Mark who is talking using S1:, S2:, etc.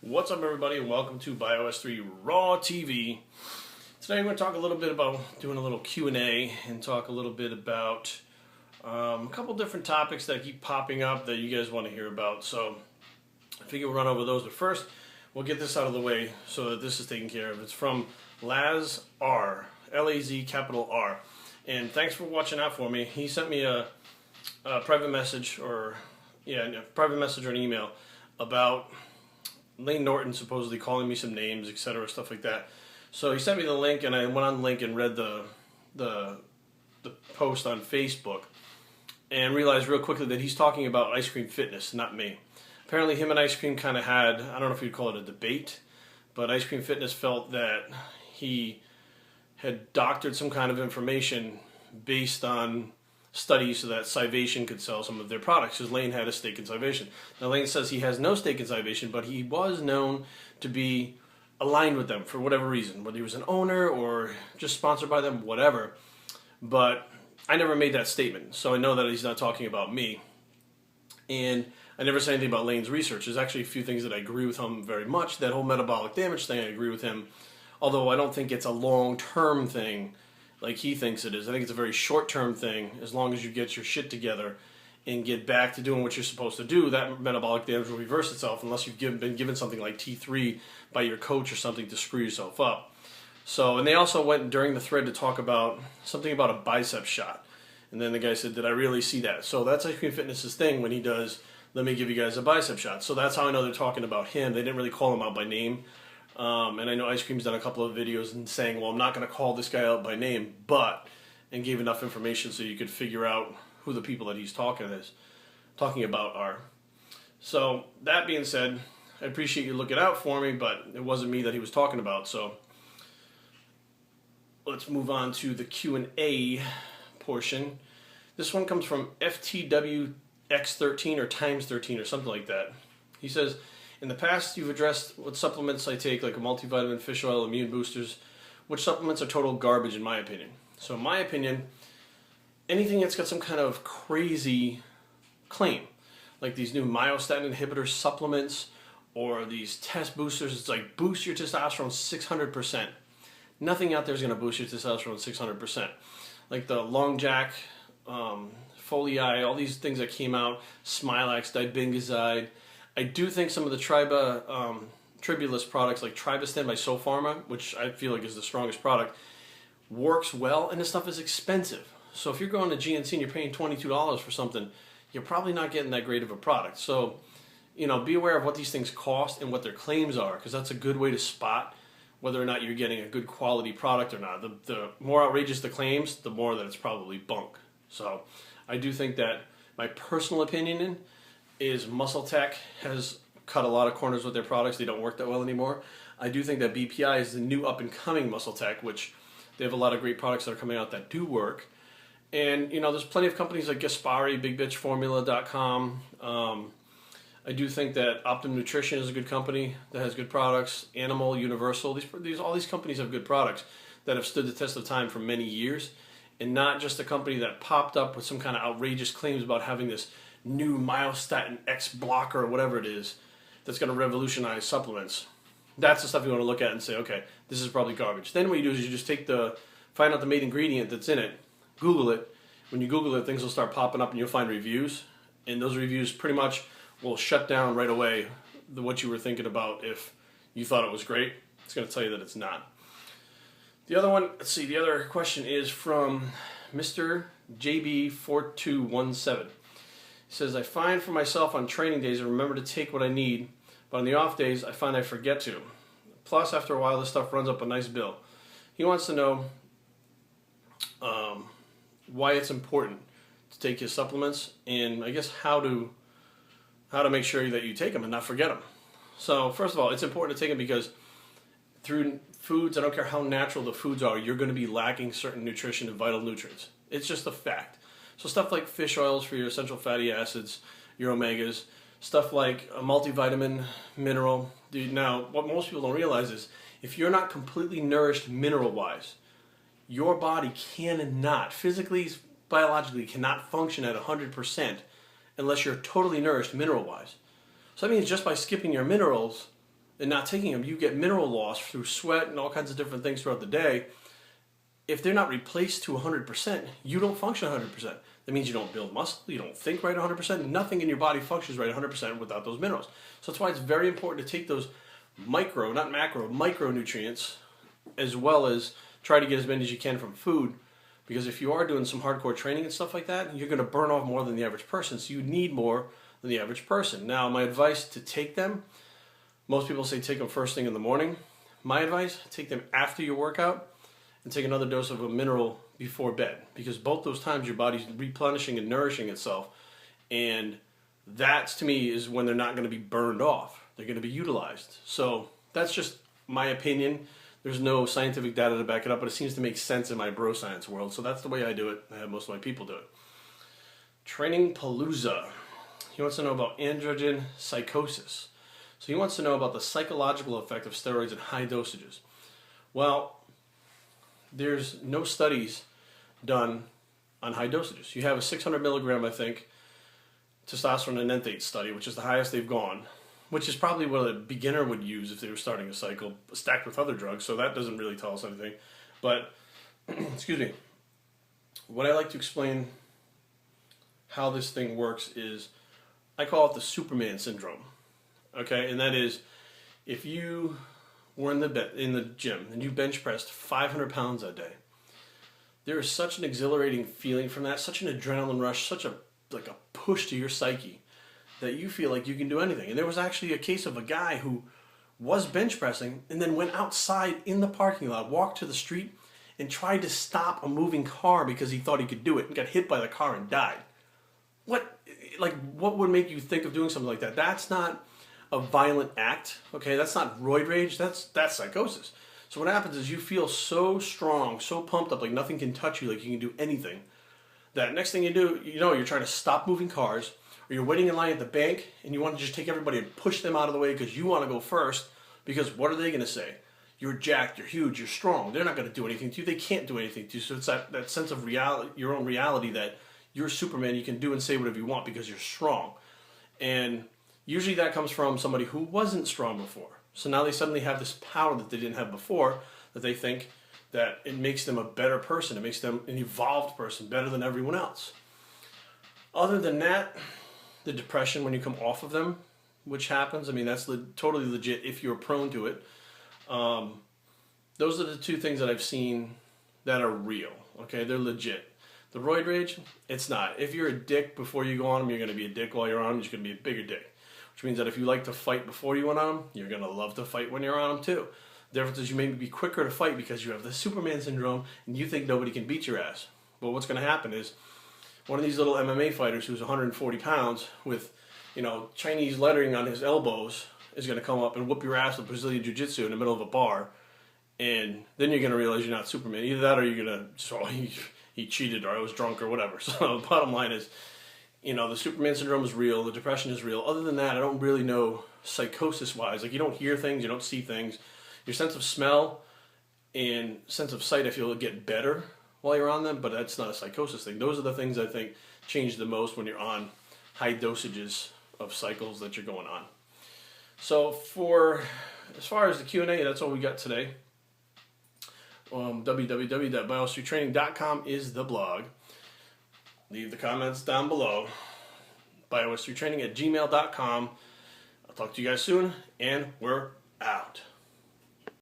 S1: What's up, everybody, and welcome to BioS3 Raw TV. Today I'm going to talk a little bit about doing a little Q&A and talk a little bit about a couple different topics that keep popping up that you guys want to hear about. So I figure we'll run over those, but first we'll get this out of the way so that this is taken care of. It's from Laz R, L-A-Z capital R, and thanks for watching out for me. He sent me a private message or an email about Layne Norton supposedly calling me some names, etc., stuff like that. So he sent me the link, and I went on the link and read the post on Facebook, and realized real quickly that he's talking about Ice Cream Fitness, not me. Apparently, him and Ice Cream kind of had, I don't know if you'd call it a debate, but Ice Cream Fitness felt that he had doctored some kind of information based on studies so that Scivation could sell some of their products, because Layne had a stake in Scivation. Now Layne says he has no stake in Scivation, but he was known to be aligned with them for whatever reason, whether he was an owner or just sponsored by them, whatever. But I never made that statement, so I know that he's not talking about me. And I never said anything about Layne's research. There's actually a few things that I agree with him very much. That whole metabolic damage thing, I agree with him, although I don't think it's a long-term thing like he thinks it is. I think it's a very short-term thing. As long as you get your shit together and get back to doing what you're supposed to do, that metabolic damage will reverse itself unless you've been given something like T3 by your coach or something to screw yourself up. So, and they also went during the thread to talk about something about a bicep shot. And then the guy said, did I really see that? So that's Ice Cream Fitness's thing when he does, let me give you guys a bicep shot. So that's how I know they're talking about him. They didn't really call him out by name. And I know Ice Cream's done a couple of videos and saying, well, I'm not going to call this guy out by name, but, and gave enough information so you could figure out who the people that he's talking about are. So that being said, I appreciate you looking out for me, but it wasn't me that he was talking about. So let's move on to the Q&A portion. This one comes from FTWX13 or times 13 or something like that. He says, in the past, you've addressed what supplements I take, like a multivitamin, fish oil, immune boosters, which supplements are total garbage in my opinion. So in my opinion, anything that's got some kind of crazy claim, like these new myostatin inhibitor supplements or these test boosters, it's like boost your testosterone 600%. Nothing out there is going to boost your testosterone 600%. Like the Long Jack, Folii, all these things that came out, Smilax, dibingazide. I do think some of the Tribulus products like Tribustan by SoPharma, which I feel like is the strongest product, works well, and this stuff is expensive. So if you're going to GNC and you're paying $22 for something, you're probably not getting that great of a product. So, you know, be aware of what these things cost and what their claims are, because that's a good way to spot whether or not you're getting a good quality product or not. The more outrageous the claims, the more that it's probably bunk. So I do think that my personal opinion is Muscle Tech has cut a lot of corners with their products. They don't work that well anymore. I do think that BPI is the new up-and-coming Muscle Tech, which they have a lot of great products that are coming out that do work. And, you know, there's plenty of companies like Gaspari, BigBitchFormula.com. I do think that Optimum Nutrition is a good company that has good products. Animal, Universal, all these companies have good products that have stood the test of time for many years, and not just a company that popped up with some kind of outrageous claims about having this new myostatin X blocker or whatever it is that's going to revolutionize supplements. That's the stuff you want to look at and say, okay, this is probably garbage. Then what you do is you just find out the main ingredient that's in it, Google it. When you Google it, things will start popping up and you'll find reviews, and those reviews pretty much will shut down right away what you were thinking about. If you thought it was great, it's going to tell you that it's not. The other one, let's see, the other question is from Mr. JB4217. He says, I find for myself on training days I remember to take what I need, but on the off days I find I forget to. Plus, after a while, this stuff runs up a nice bill. He wants to know why it's important to take his supplements, and I guess how to make sure that you take them and not forget them. So first of all, it's important to take them because through foods, I don't care how natural the foods are, you're going to be lacking certain nutrition and vital nutrients. It's just a fact. So stuff like fish oils for your essential fatty acids, your omegas, stuff like a multivitamin, mineral. Now, what most people don't realize is if you're not completely nourished mineral-wise, your body cannot, physically, biologically, cannot function at 100% unless you're totally nourished mineral-wise. So that means just by skipping your minerals and not taking them, you get mineral loss through sweat and all kinds of different things throughout the day. If they're not replaced to 100%, you don't function 100%. That means you don't build muscle, you don't think right 100%, nothing in your body functions right 100% without those minerals. So that's why it's very important to take those micro, not macro, micronutrients, as well as try to get as many as you can from food. Because if you are doing some hardcore training and stuff like that, you're going to burn off more than the average person, so you need more than the average person. Now, my advice to take them, most people say take them first thing in the morning. My advice, take them after your workout and take another dose of a mineral before bed, because both those times your body's replenishing and nourishing itself, and that to me is when they're not going to be burned off. They're going to be utilized. So that's just my opinion. There's no scientific data to back it up, but it seems to make sense in my bro science world. So that's the way I do it. I have most of my people do it. Training Palooza. He wants to know about androgen psychosis. So he wants to know about the psychological effect of steroids in high dosages. Well, there's no studies done on high dosages. You have a 600 milligram, I think, testosterone enanthate study, which is the highest they've gone, which is probably what a beginner would use if they were starting a cycle, stacked with other drugs, so that doesn't really tell us anything. But, excuse me, what I like to explain how this thing works is, I call it the Superman syndrome, okay? And that is, if you were in the gym and you bench pressed 500 pounds that day, there is such an exhilarating feeling from that, such an adrenaline rush, such a push to your psyche, that you feel like you can do anything. And there was actually a case of a guy who was bench pressing and then went outside in the parking lot, walked to the street, and tried to stop a moving car because he thought he could do it, and got hit by the car and died. What would make you think of doing something like that? That's not a violent act, okay? That's not roid rage, that's psychosis. So what happens is you feel so strong, so pumped up, like nothing can touch you, like you can do anything, that next thing you do, you're trying to stop moving cars, or you're waiting in line at the bank, and you want to just take everybody and push them out of the way because you want to go first, because what are they going to say? You're jacked, you're huge, you're strong. They're not going to do anything to you. They can't do anything to you. So it's that sense of reality, your own reality, that you're Superman, you can do and say whatever you want because you're strong. And usually that comes from somebody who wasn't strong before. So now they suddenly have this power that they didn't have before, that they think that it makes them a better person. It makes them an evolved person, better than everyone else. Other than that, the depression when you come off of them, which happens, I mean, that's totally legit if you're prone to it. Those are the two things that I've seen that are real, okay? They're legit. The roid rage, it's not. If you're a dick before you go on them, you're going to be a dick while you're on them. You're going to be a bigger dick. Which means that if you like to fight before you went on them, you're going to love to fight when you're on them too. The difference is you may be quicker to fight because you have the Superman syndrome and you think nobody can beat your ass. But what's going to happen is one of these little MMA fighters who's 140 pounds with, Chinese lettering on his elbows is going to come up and whoop your ass with Brazilian Jiu-Jitsu in the middle of a bar. And then you're going to realize you're not Superman. Either that or you're going to, he cheated, or I was drunk, or whatever. So the bottom line is, the Superman syndrome is real, the depression is real. Other than that, I don't really know psychosis-wise. Like, you don't hear things, you don't see things. Your sense of smell and sense of sight, I feel, will get better while you're on them, but that's not a psychosis thing. Those are the things I think change the most when you're on high dosages of cycles that you're going on. So as far as the Q&A, that's all we got today. www.bios3training.com is the blog. Leave the comments down below. bios3training@gmail.com. I'll talk to you guys soon, and we're